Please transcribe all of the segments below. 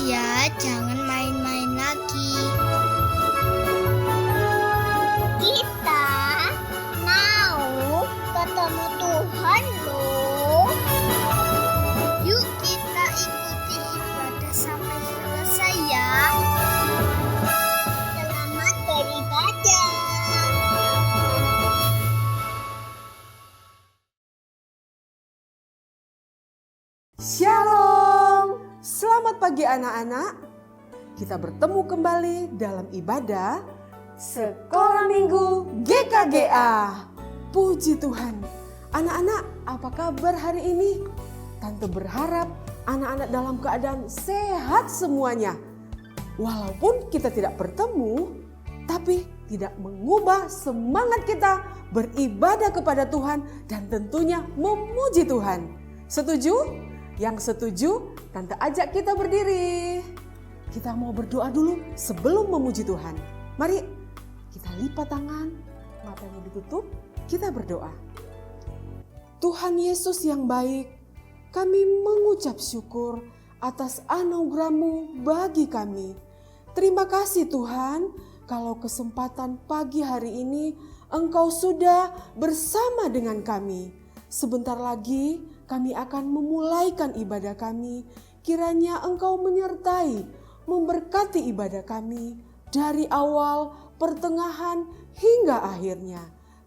ya, jangan main-main lagi. Kita mau ketemu Tuhan loh. Yuk kita ikuti ibadah sampai selesai ya. Selamat beribadah. Shalom, selamat pagi anak-anak. Kita bertemu kembali dalam ibadah Sekolah Minggu GKGA. Puji Tuhan. Anak-anak, apa kabar hari ini? Tante berharap anak-anak dalam keadaan sehat semuanya. Walaupun kita tidak bertemu, tapi tidak mengubah semangat kita beribadah kepada Tuhan dan tentunya memuji Tuhan. Setuju? Yang setuju, Tante ajak kita berdiri. Kita mau berdoa dulu sebelum memuji Tuhan. Mari kita lipat tangan, matanya ditutup, kita berdoa. Tuhan Yesus yang baik, kami mengucap syukur atas anugerah-Mu bagi kami. Terima kasih Tuhan, kalau kesempatan pagi hari ini Engkau sudah bersama dengan kami. Sebentar lagi kami akan memulaikan ibadah kami. Kiranya Engkau menyertai, memberkati ibadah kami dari awal, pertengahan, hingga akhirnya.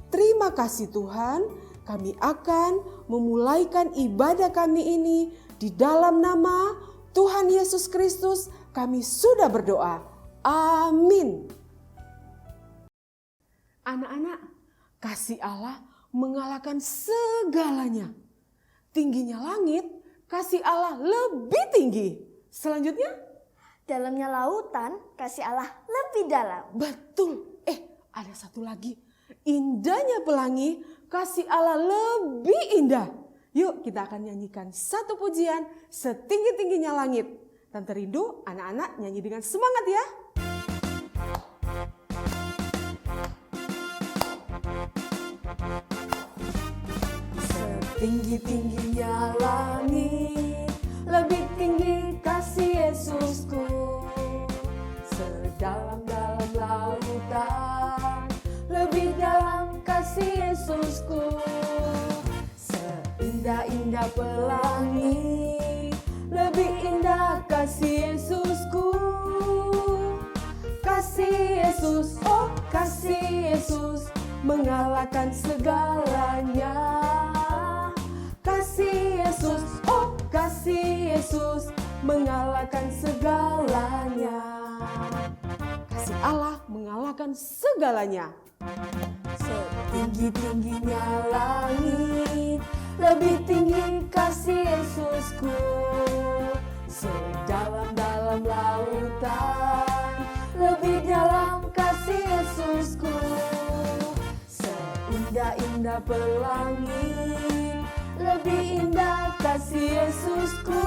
Terima kasih Tuhan, kami akan memulaikan ibadah kami ini di dalam nama Tuhan Yesus Kristus. Kami sudah berdoa. Amin. Anak-anak, kasih Allah mengalahkan segalanya. Tingginya langit, kasih Allah lebih tinggi. Selanjutnya, Dalamnya lautan, kasih Allah lebih dalam. betul. Ada satu lagi. Indahnya pelangi, kasih Allah lebih indah. Yuk kita akan nyanyikan satu pujian setinggi-tingginya langit. Tante rindu anak-anak nyanyi dengan semangat ya. Setinggi-tingginya langit, lebih tinggi kasih Yesusku. Sedalam-dalam lautan, lebih dalam kasih Yesusku. Seindah-indah pelangi, lebih indah kasih Yesusku. Kasih Yesus, oh kasih Yesus, mengalahkan segalanya. Kasih Yesus, oh kasih Yesus, mengalahkan segalanya. Kasih Allah mengalahkan segalanya. Setinggi-tingginya langit, lebih tinggi kasih Yesusku. Sedalam-dalam lautan, lebih dalam kasih Yesusku. Seindah-indah pelangi, lebih indah kasih Yesusku.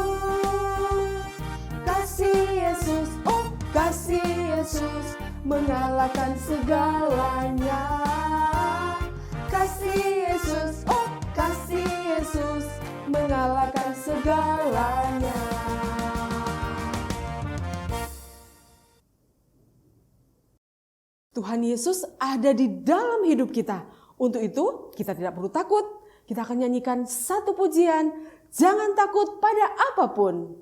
Kasih Yesus, oh kasih Yesus, mengalahkan segalanya. Kasih Yesus, oh kasih Yesus, mengalahkan segalanya. Tuhan Yesus ada di dalam hidup kita. Untuk itu kita tidak perlu takut. Kita akan nyanyikan satu pujian, jangan takut pada apapun.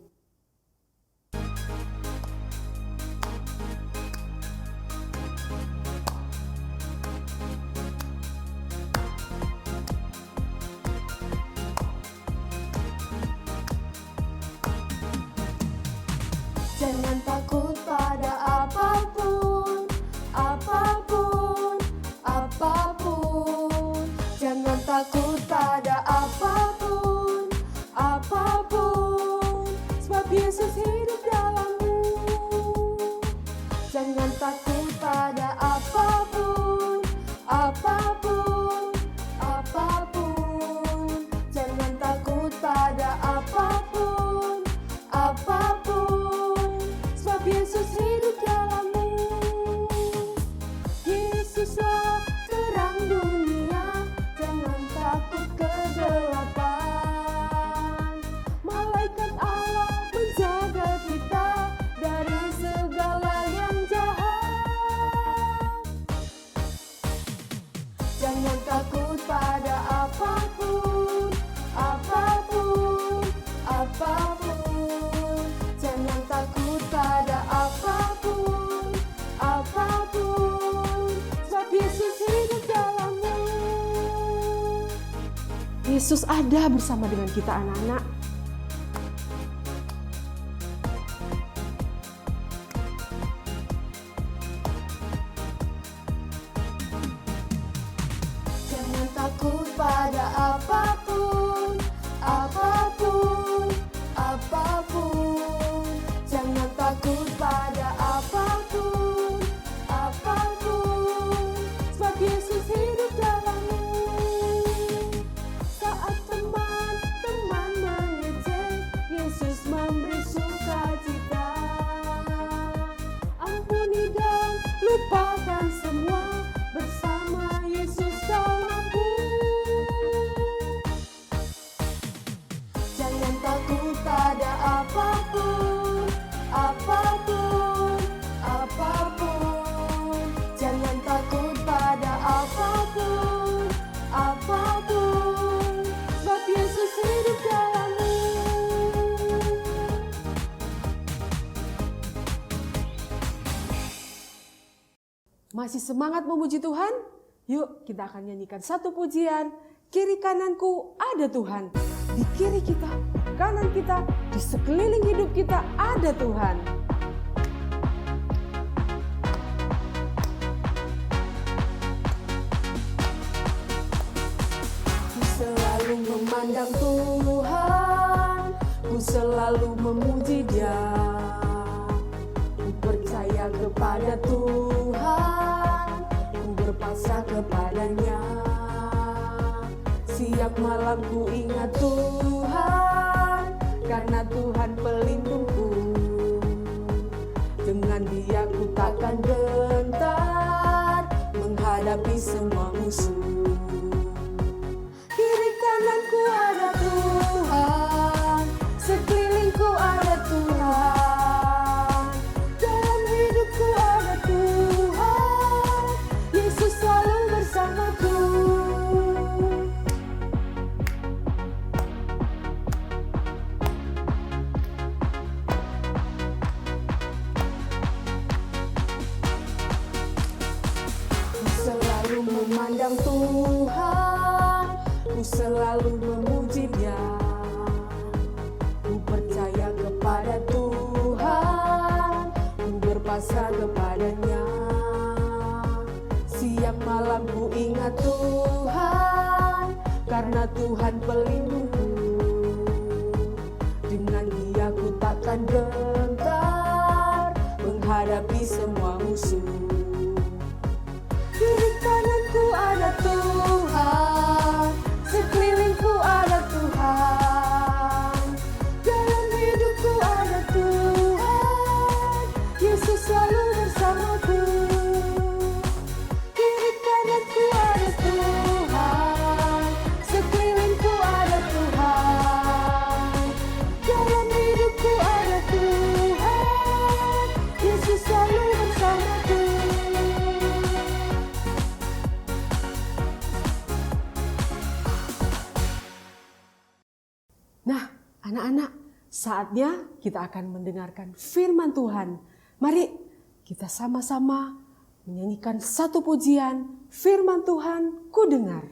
Jangan takut pada apapun, apapun, apapun. Jangan takut pada apapun, apapun. Sebab Yesus hidup dalammu. Jangan takut pada apapun, apapun, apapun. Jangan takut pada apapun, apapun. Sebab Yesus hidup dalammu. Yesuslah terang dunia, jangan takut kegelapan. Malaikat Allah menjaga Yesus ada bersama dengan kita anak-anak. Jangan takut pada apapun, apapun, apapun. Jangan takut pada apapun, apapun. Sebab Yesus hidup dalammu. Saat teman-teman mengejek, Yesus memberi sukacita. Ampuni dan lupakan semua, bersama Yesus kau mampu. Jangan takut pada apapun, apapun, apapun. Jangan takut pada apapun, apapun. Sebab Yesus hidup dalammu. Masih semangat memuji Tuhan? Yuk kita akan nyanyikan satu pujian. Kiri kananku ada Tuhan. Di kiri kita, kanan kita, di sekeliling hidup kita ada Tuhan. Ku selalu memandang Tuhan, ku selalu memuji Dia. Ku percaya kepada Tuhan, ku berpasrah kepadanya. Siang malam ku ingat Tuhan, karena Tuhan pelindungku. Dengan Dia ku takkan gentar, menghadapi semua musuh. Kiri kananku ada Tuhan, sekelilingku ada Tuhan. Dalam hidupku ada Tuhan, Yesus selalu bersamaku. Ku selalu memandang Tuhan, ku selalu memuji Dia. Ku percaya kepada Tuhan, ku berpasrah kepadanya. Siang malam ku ingat Tuhan, karena Tuhan pelindungku. Dengan Dia ku takkan gentar, menghadapi semua musuh. Kiri kananku ada Tuhan, sekelilingku ada Tuhan. Dalam hidupku ada Tuhan, Yesus selalu bersamaku. Kiri kananku ada Tuhan, sekelilingku ada Tuhan. Dalam hidupku ada Tuhan, Yesus selalu bersamaku. Nah, anak-anak, saatnya kita akan mendengarkan firman Tuhan. Mari kita sama-sama menyanyikan satu pujian, firman Tuhan ku dengar.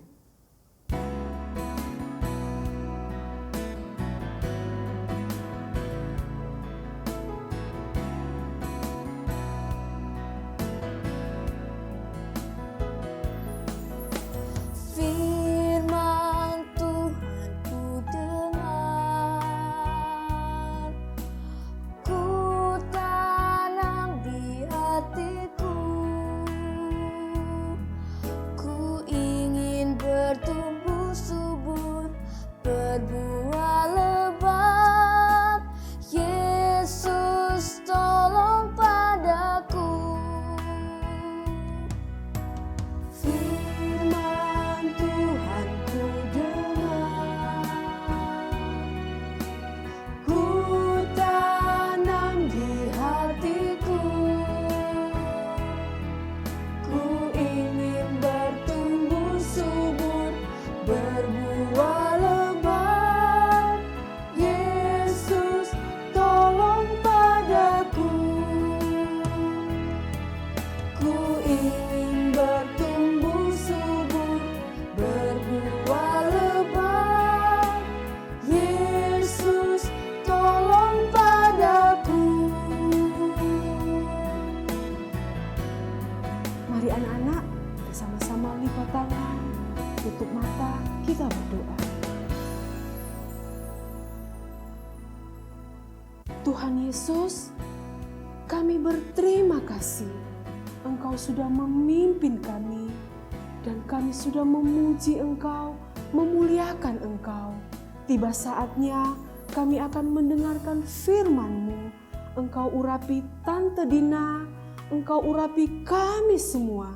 Firman Tuhan ku dengar, ku tanam di hatiku. Ku ingin Tuhan Yesus, kami berterima kasih. Engkau sudah memimpin kami dan kami sudah memuji Engkau, memuliakan Engkau. Tiba saatnya kami akan mendengarkan firman-Mu. Engkau urapi Tante Dina, Engkau urapi kami semua.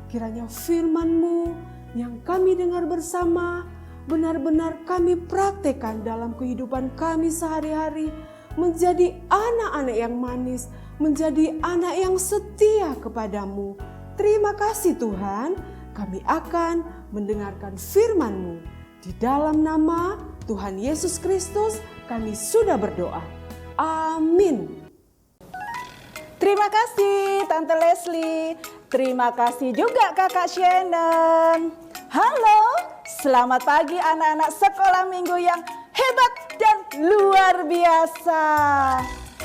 Kiranya firman-Mu yang kami dengar bersama benar-benar kami praktekkan dalam kehidupan kami sehari-hari, menjadi anak-anak yang manis, menjadi anak yang setia kepadamu. Terima kasih Tuhan, kami akan mendengarkan firman-Mu. Di dalam nama Tuhan Yesus Kristus kami sudah berdoa. Amin. Terima kasih Tante Leslie. Terima kasih juga Kakak Shannon. Halo, selamat pagi anak-anak sekolah minggu yang hebat dan luar biasa.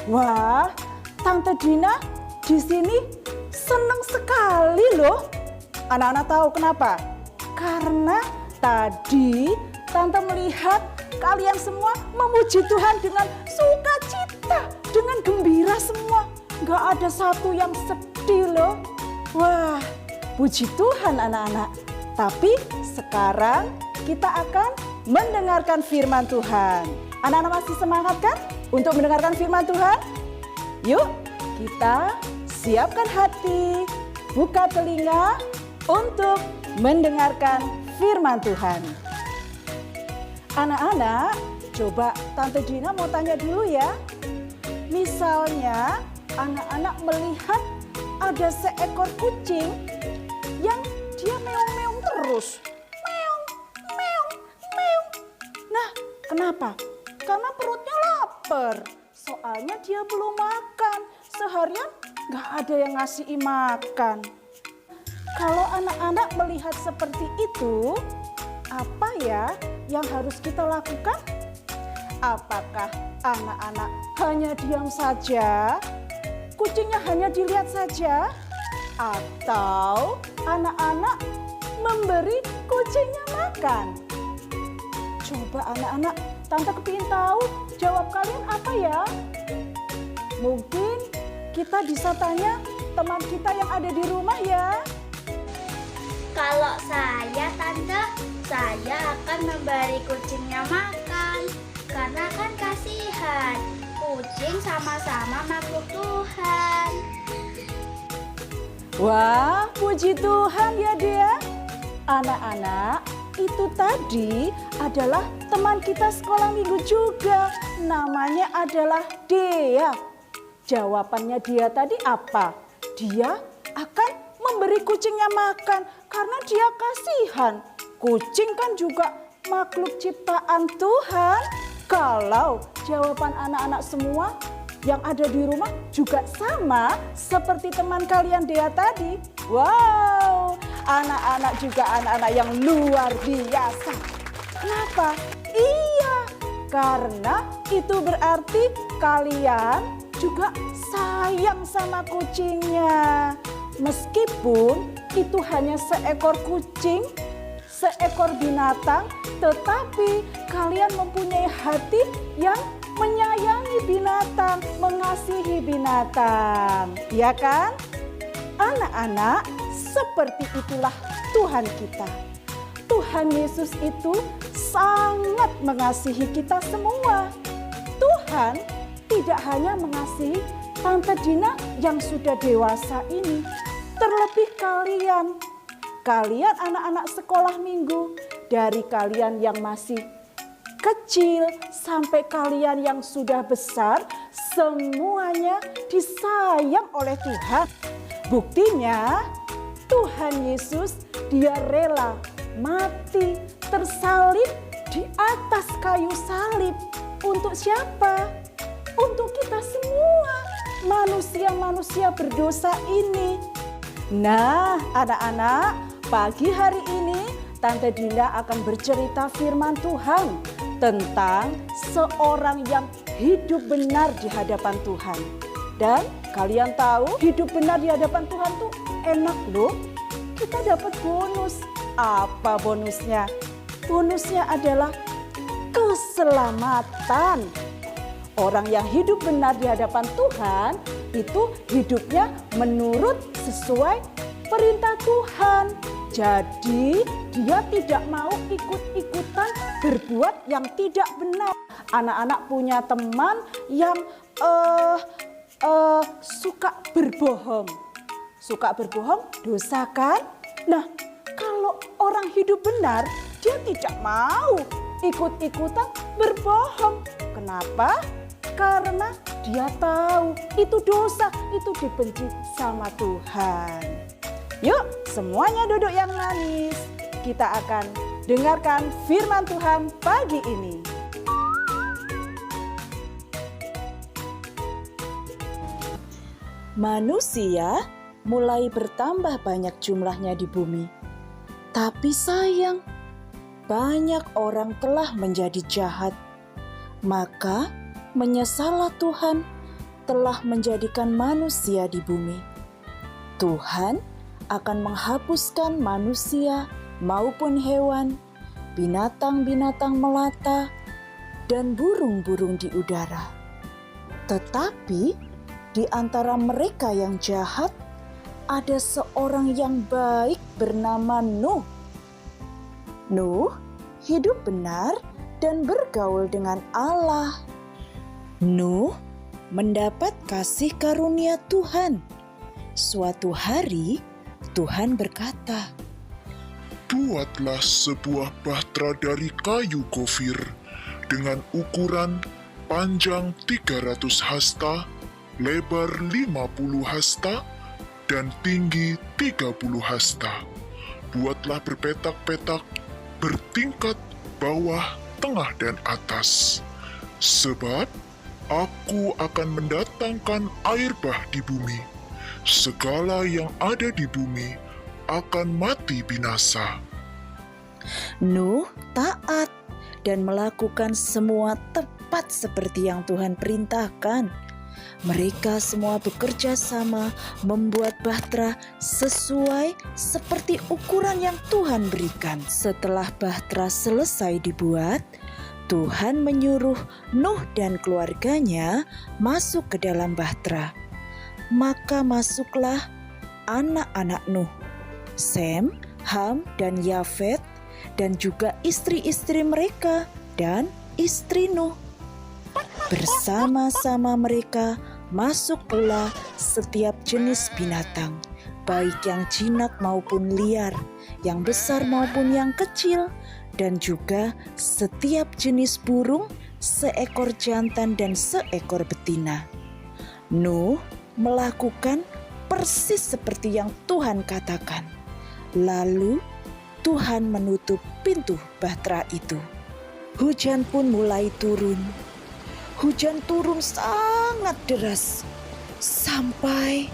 Wah, Tante Dina di sini senang sekali loh. Anak-anak tahu kenapa? Karena tadi Tante melihat kalian semua memuji Tuhan dengan sukacita, dengan gembira semua. Gak ada satu yang sedih loh. Wah, puji Tuhan anak-anak. Tapi sekarang kita akan mendengarkan firman Tuhan. Anak-anak masih semangat kan untuk mendengarkan firman Tuhan? Yuk kita siapkan hati, buka telinga untuk mendengarkan firman Tuhan. Anak-anak, coba Tante Dina mau tanya dulu ya. Misalnya anak-anak melihat ada seekor kucing yang dia meong-meong terus. Meong, meong, meong. Nah, kenapa? Karena perutnya lapar. Soalnya dia belum makan. Seharian gak ada yang ngasih makan. Kalau anak-anak melihat seperti itu, apa ya yang harus kita lakukan? Apakah anak-anak hanya diam saja? Kucingnya hanya dilihat saja? Atau anak-anak memberi kucingnya makan? Coba anak-anak, Tante kepingin tahu jawab kalian apa ya? Mungkin kita bisa tanya teman kita yang ada di rumah ya. Kalau saya, Tante, saya akan memberi kucingnya makan. Karena kan kasihan, kucing sama-sama makhluk Tuhan. Wah, puji Tuhan ya dia. Anak-anak, itu tadi adalah teman kita sekolah minggu juga. Namanya adalah Dea. Jawabannya dia tadi apa? Dia akan memberi kucingnya makan karena dia kasihan. Kucing kan juga makhluk ciptaan Tuhan. Kalau jawaban anak-anak semua yang ada di rumah juga sama seperti teman kalian Dea tadi. Wow, anak-anak juga anak-anak yang luar biasa. Kenapa? Iya, karena itu berarti kalian juga sayang sama kucingnya. Meskipun itu hanya seekor kucing, seekor binatang, tetapi kalian mempunyai hati yang menyayangi binatang, mengasihi binatang. Ya kan? Anak-anak, seperti itulah Tuhan kita. Tuhan Yesus itu sangat mengasihi kita semua. Tuhan tidak hanya mengasihi Tante Dina yang sudah dewasa ini, terlebih kalian anak-anak sekolah minggu, dari kalian yang masih kecil sampai kalian yang sudah besar, semuanya disayang oleh Tuhan. Buktinya Tuhan Yesus dia rela mati tersalib di atas kayu salib. Untuk siapa? Untuk kita semua, manusia-manusia berdosa ini. Nah, anak-anak, pagi hari ini Tante Dinda akan bercerita firman Tuhan tentang seorang yang hidup benar di hadapan Tuhan. Dan kalian tahu hidup benar di hadapan Tuhan tuh enak loh. Kita dapat bonus. Apa bonusnya? Bonusnya adalah keselamatan. Orang yang hidup benar di hadapan Tuhan itu hidupnya menurut sesuai perintah Tuhan. Jadi dia tidak mau ikut-ikutan berbuat yang tidak benar. Anak-anak punya teman yang suka berbohong. Suka berbohong dosa kan? Nah, kalau orang hidup benar, dia tidak mau ikut-ikutan berbohong. Kenapa? Karena dia tahu itu dosa, itu dibenci sama Tuhan. Yuk, semuanya duduk yang manis. Kita akan dengarkan firman Tuhan pagi ini. Manusia mulai bertambah banyak jumlahnya di bumi. Tapi sayang, banyak orang telah menjadi jahat. Maka menyesallah Tuhan telah menjadikan manusia di bumi. Tuhan akan menghapuskan manusia maupun hewan, binatang-binatang melata, dan burung-burung di udara. Tetapi di antara mereka yang jahat, ada seorang yang baik bernama Nuh. Nuh hidup benar dan bergaul dengan Allah. Nuh mendapat kasih karunia Tuhan. Suatu hari Tuhan berkata, "Buatlah sebuah bahtera dari kayu gofir dengan ukuran panjang 300 hasta, lebar 50 hasta, dan tinggi 30 hasta. Buatlah berpetak-petak bertingkat bawah, tengah, dan atas. Sebab aku akan mendatangkan air bah di bumi. Segala yang ada di bumi akan mati binasa." Nuh taat dan melakukan semua tepat seperti yang Tuhan perintahkan. Mereka semua bekerja sama membuat bahtera sesuai seperti ukuran yang Tuhan berikan. Setelah bahtera selesai dibuat, Tuhan menyuruh Nuh dan keluarganya masuk ke dalam bahtera. Maka masuklah anak-anak Nuh, Sem, Ham, dan Yafet, dan juga istri-istri mereka dan istri Nuh. Bersama-sama mereka masuk pula setiap jenis binatang, baik yang jinak maupun liar, yang besar maupun yang kecil, dan juga setiap jenis burung, seekor jantan dan seekor betina. Nuh melakukan persis seperti yang Tuhan katakan. Lalu Tuhan menutup pintu bahtera itu. Hujan pun mulai turun. Hujan turun sangat deras sampai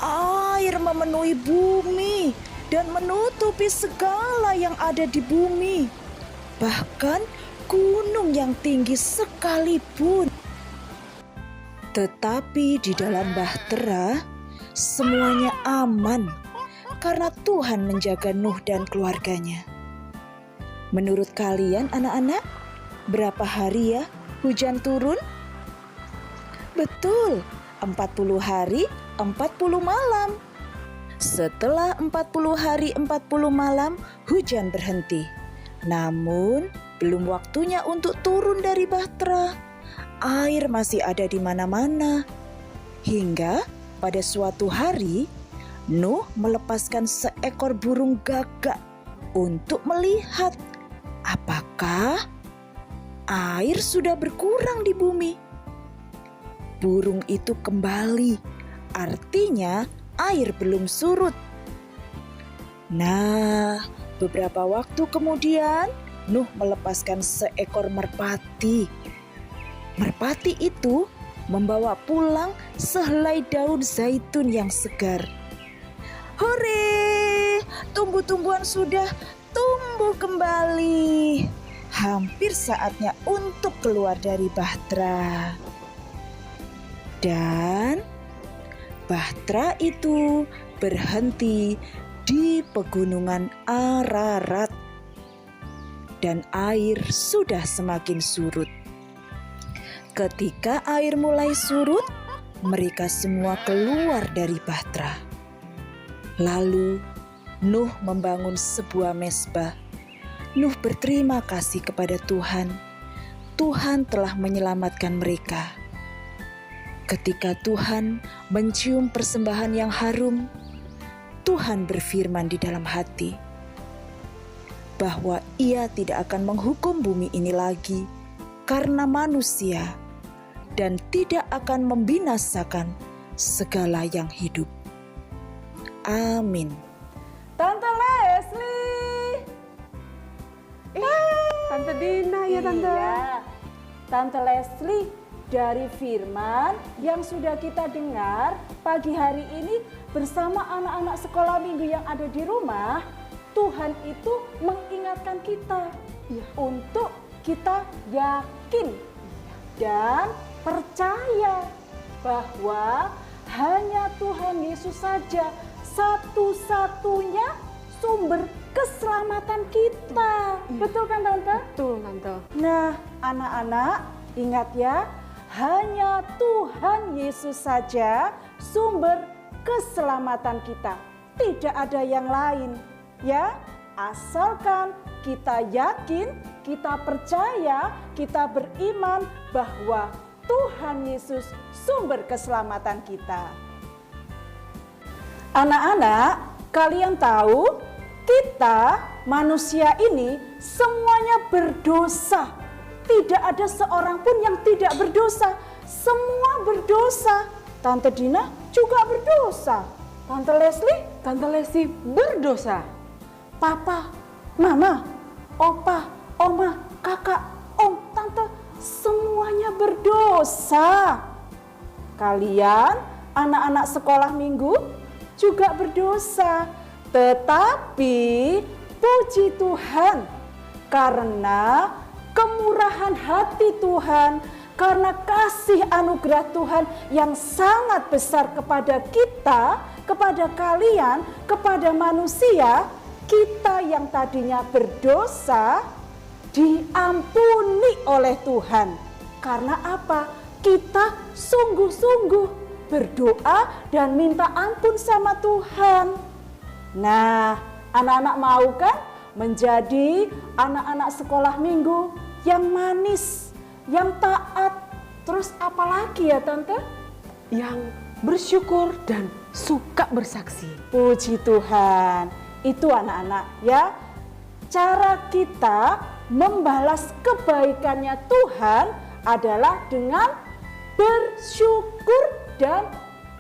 air memenuhi bumi dan menutupi segala yang ada di bumi, bahkan gunung yang tinggi sekalipun. Tetapi di dalam bahtera semuanya aman karena Tuhan menjaga Nuh dan keluarganya. Menurut kalian anak-anak, berapa hari ya hujan turun? Betul, 40 hari 40 malam. Setelah 40 hari 40 malam, hujan berhenti. Namun belum waktunya untuk turun dari bahtera. Air masih ada di mana-mana. Hingga pada suatu hari, Nuh melepaskan seekor burung gagak untuk melihat apakah air sudah berkurang di bumi. Burung itu kembali, artinya air belum surut. Nah, beberapa waktu kemudian Nuh melepaskan seekor merpati. Merpati itu membawa pulang sehelai daun zaitun yang segar. Hore, tumbuh-tumbuhan sudah tumbuh kembali. Hampir saatnya untuk keluar dari bahtera. Dan bahtera itu berhenti di pegunungan Ararat. Dan air sudah semakin surut. Ketika air mulai surut, mereka semua keluar dari Bahtera. Lalu Nuh membangun sebuah mezbah. Nuh berterima kasih kepada Tuhan. Tuhan telah menyelamatkan mereka. Ketika Tuhan mencium persembahan yang harum, Tuhan berfirman di dalam hati bahwa Ia tidak akan menghukum bumi ini lagi karena manusia, dan tidak akan membinasakan segala yang hidup. Amin. Tante Leslie. Tante Dina ya Tante. Iya, Tante Leslie, dari firman yang sudah kita dengar pagi hari ini bersama anak-anak sekolah minggu yang ada di rumah, Tuhan itu mengingatkan kita untuk kita yakin dan percaya bahwa hanya Tuhan Yesus saja satu-satunya sumber keselamatan kita. Betul kan Tante? Betul Tante. Nah, anak-anak, ingat ya, hanya Tuhan Yesus saja sumber keselamatan kita. Tidak ada yang lain, ya. Asalkan kita yakin, kita percaya, kita beriman bahwa Tuhan Yesus sumber keselamatan kita. Anak-anak, kalian tahu kita manusia ini semuanya berdosa. Tidak ada seorang pun yang tidak berdosa. Semua berdosa. Tante Dina juga berdosa. Tante Leslie Berdosa. Papa, Mama, Opa, Oma, Kakak, Om, Tante, semuanya berdosa. Kalian, anak-anak sekolah minggu, juga berdosa. Tetapi, puji Tuhan, karena kemurahan hati Tuhan, karena kasih anugerah Tuhan yang sangat besar kepada kita, kepada kalian, kepada manusia, kita yang tadinya berdosa diampuni oleh Tuhan. Karena apa? Kita sungguh-sungguh berdoa dan minta ampun sama Tuhan. Nah, anak-anak mau kan menjadi anak-anak sekolah minggu yang manis, yang taat, terus apalagi ya Tante? Yang bersyukur dan suka bersaksi. Puji Tuhan. Itu anak-anak ya. Cara kita membalas kebaikannya Tuhan adalah dengan bersyukur dan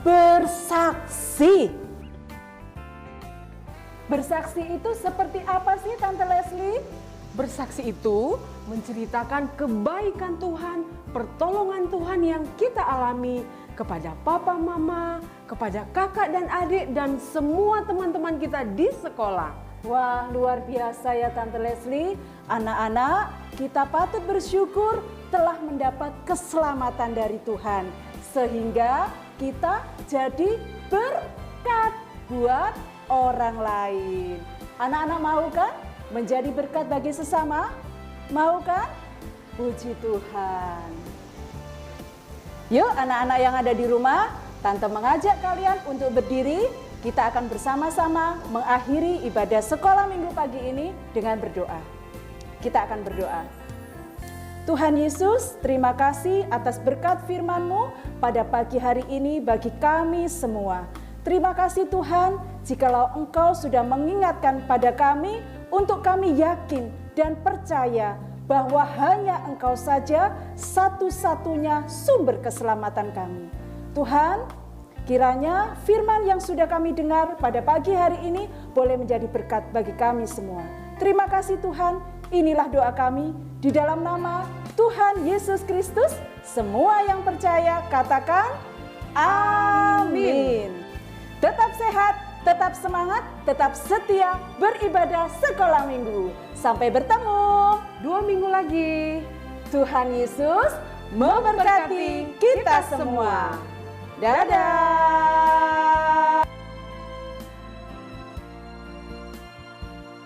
bersaksi. Bersaksi itu seperti apa sih Tante Leslie? Bersaksi itu menceritakan kebaikan Tuhan, pertolongan Tuhan yang kita alami kepada papa, mama, kepada kakak dan adik, dan semua teman-teman kita di sekolah. Wah, luar biasa ya Tante Leslie. Anak-anak, kita patut bersyukur telah mendapat keselamatan dari Tuhan. Sehingga kita jadi berkat buat orang lain. Anak-anak mau kan menjadi berkat bagi sesama? Mau kan? Puji Tuhan. Yuk anak-anak yang ada di rumah, Tante mengajak kalian untuk berdiri. Kita akan bersama-sama mengakhiri ibadah sekolah minggu pagi ini dengan berdoa. Kita akan berdoa. Tuhan Yesus, terima kasih atas berkat firman-Mu pada pagi hari ini bagi kami semua. Terima kasih Tuhan, jikalau Engkau sudah mengingatkan pada kami untuk kami yakin dan percaya bahwa hanya Engkau saja satu-satunya sumber keselamatan kami. Tuhan, kiranya firman yang sudah kami dengar pada pagi hari ini boleh menjadi berkat bagi kami semua. Terima kasih Tuhan, inilah doa kami di dalam nama Tuhan Yesus Kristus. Semua yang percaya katakan amin. Tetap sehat, tetap semangat, tetap setia beribadah sekolah minggu. Sampai bertemu 2 minggu lagi. Tuhan Yesus memberkati kita semua. Dadah.